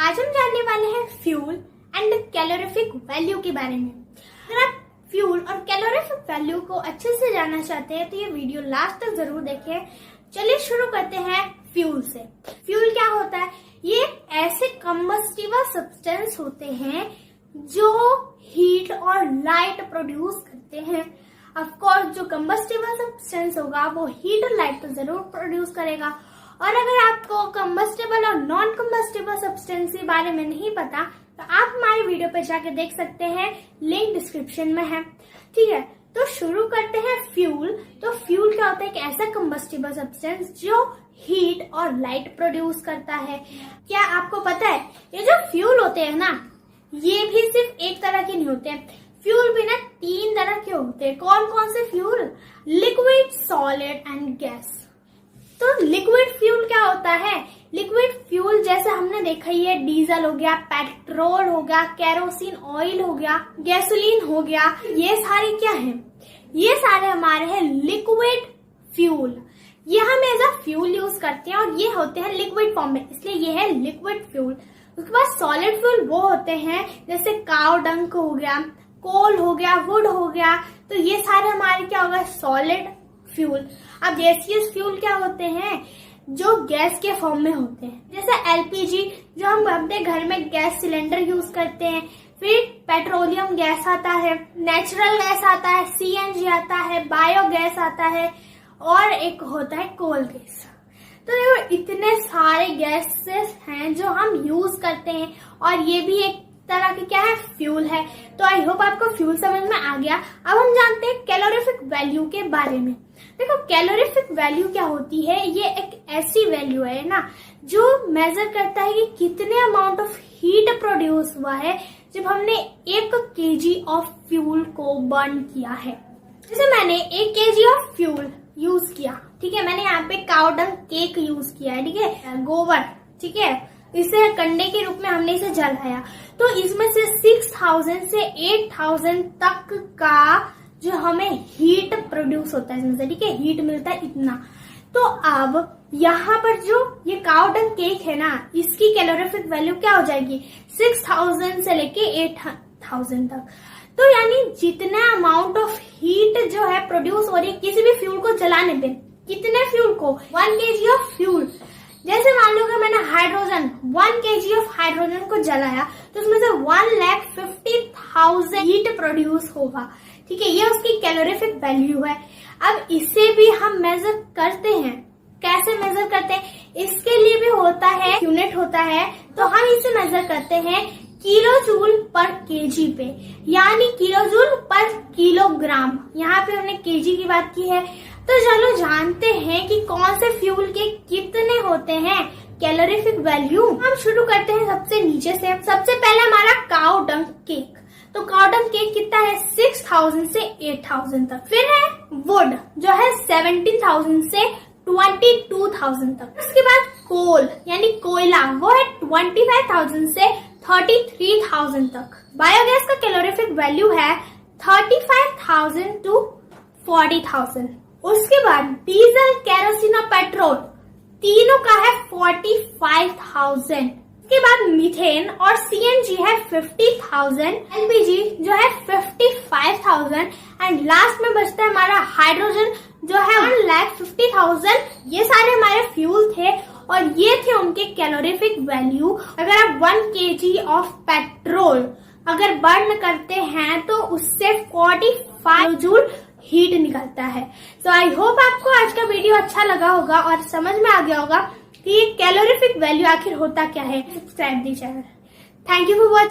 आज हम जानने वाले हैं फ्यूल एंड कैलोरीफिक वैल्यू के बारे में। अगर आप फ्यूल और कैलोरीफिक वैल्यू को अच्छे से जानना चाहते हैं तो ये वीडियो लास्ट तक जरूर देखें। चलिए शुरू करते हैं फ्यूल से। फ्यूल क्या होता है? ये ऐसे कंबस्टिबल सब्सटेंस होते हैं जो हीट और लाइट प्रोड्यूस करते हैं। ऑफ कोर्स जो कंबस्टिबल सब्सटेंस होगा वो हीट और लाइट तो जरूर प्रोड्यूस करेगा। और अगर आपको कंबस्टिबल और नॉन कंबस्टिबल सब्सटेंस के बारे में नहीं पता तो आप हमारे वीडियो पे जाके देख सकते हैं, लिंक डिस्क्रिप्शन में है। ठीक है, तो शुरू करते हैं फ्यूल। तो फ्यूल क्या होता है? एक ऐसा कंबस्टिबल सब्सटेंस जो हीट और लाइट प्रोड्यूस करता है। क्या आपको पता है ये जो फ्यूल होते हैं ना, ये भी सिर्फ एक तरह के नहीं होते हैं। फ्यूल भी ना 3 तरह के होते हैं। कौन कौन से fuel? Liquid, solid and gas. तो लिक्विड फ्यूल क्या होता है? लिक्विड फ्यूल जैसे हमने देखा ही है, डीजल हो गया, पेट्रोल हो गया, केरोसिन ऑयल हो गया, गैसोलीन हो गया, ये सारे क्या है? ये सारे हमारे हैं लिक्विड फ्यूल। ये हम एज अ फ्यूल यूज करते हैं और ये होते हैं लिक्विड फॉर्म में, इसलिए ये है लिक्विड फ्यूल। उसके बाद सॉलिड फ्यूल वो होते हैं जैसे काउ डंक हो गया, कोल हो गया, वुड हो गया। तो ये सारे हमारे क्या होगा? Solid fuel. अब गैसियस फ्यूल क्या होते हैं? जो गैस के फॉर्म में होते हैं, जैसे एलपीजी जो हम अपने घर में गैस सिलेंडर यूज करते हैं। फिर पेट्रोलियम गैस आता है, नेचुरल गैस आता है, सीएनजी आता है, बायोगैस आता है और एक होता है कोल गैस। तो ये इतने सारे गैसेस हैं जो हम यूज करते हैं और ये भी एक तरह की क्या है? फ्यूल है। तो आई होप आपको फ्यूल समझ में आ गया। अब हम जानते हैं कैलोरीफिक वैल्यू के बारे में। देखो कैलोरीफिक वैल्यू क्या होती है? ये एक ऐसी वैल्यू है ना जो मेजर करता है कि कितने अमाउंट ऑफ हीट प्रोड्यूस हुआ है जब हमने 1 kg ऑफ फ्यूल को बर्न किया है। जैसे मैंने 1 kg ऑफ फ्यूल यूज किया, ठीक है, मैंने यहाँ पे काउ डंग केक यूज किया है, ठीक है, गोबर, ठीक है, इसे कंडे के रूप में हमने इसे जलाया। तो इसमें से 6000 से 8000 तक का जो हमें हीट प्रोड्यूस होता है इसमें से, ठीक है, हीट मिलता है इतना। तो अब यहाँ पर जो ये काउ डंग केक है ना, इसकी कैलोरीफिक वैल्यू क्या हो जाएगी? 6000 से लेके 8000 तक। तो यानी जितना अमाउंट ऑफ हीट जो है प्रोड्यूस हो रही है किसी भी फ्यूल को जलाने पे, कितने फ्यूल को? 1 kg ऑफ फ्यूल। जैसे मान लो कि मैंने हाइड्रोजन 1 kg ऑफ हाइड्रोजन को जलाया तो उसमें से 1,50,000 हीट प्रोड्यूस होगा, ठीक है, ये उसकी कैलोरीफिक वैल्यू है। अब इसे भी हम मेजर करते हैं। कैसे मेजर करते हैं? इसके लिए भी होता है यूनिट होता है, तो हम इसे मेजर करते हैं किलो जूल पर केजी पे, यानी किलो जूल पर किलोग्राम। यहाँ पे हमने केजी की बात की है। तो चलो जानते हैं कि कौन से फ्यूल के कितने होते हैं कैलोरीफिक वैल्यू। हम शुरू करते हैं सबसे नीचे से। सबसे पहले हमारा काउ डंग केक। तो काउ डंग केक कितना है? 6000 से 8000 तक। फिर है वुड जो है 17,000 से 22,000 तक। उसके बाद कोल यानी कोयला, वो है 25,000 से 33,000 तक। बायोगैस का कैलोरीफिक वैल्यू है 35,000 टू 40,000। उसके बाद डीजल, केरोसिन और पेट्रोल तीनों का है 45,000। उसके बाद मीथेन और सीएनजी है 50,000, एलपीजी जो है 55,000 एंड लास्ट में बचता है हमारा हाइड्रोजन जो है 1,50,000। ये सारे हमारे फ्यूल थे और ये थे उनके कैलोरीफिक वैल्यू। अगर आप 1 kg ऑफ पेट्रोल अगर बर्न करते हैं तो उससे 45 जूल हीट निकलता है। तो आई होप आपको आज का वीडियो अच्छा लगा होगा और समझ में आ गया होगा कि कैलोरीफिक वैल्यू आखिर होता क्या है। Subscribe the channel. Thank you for watching.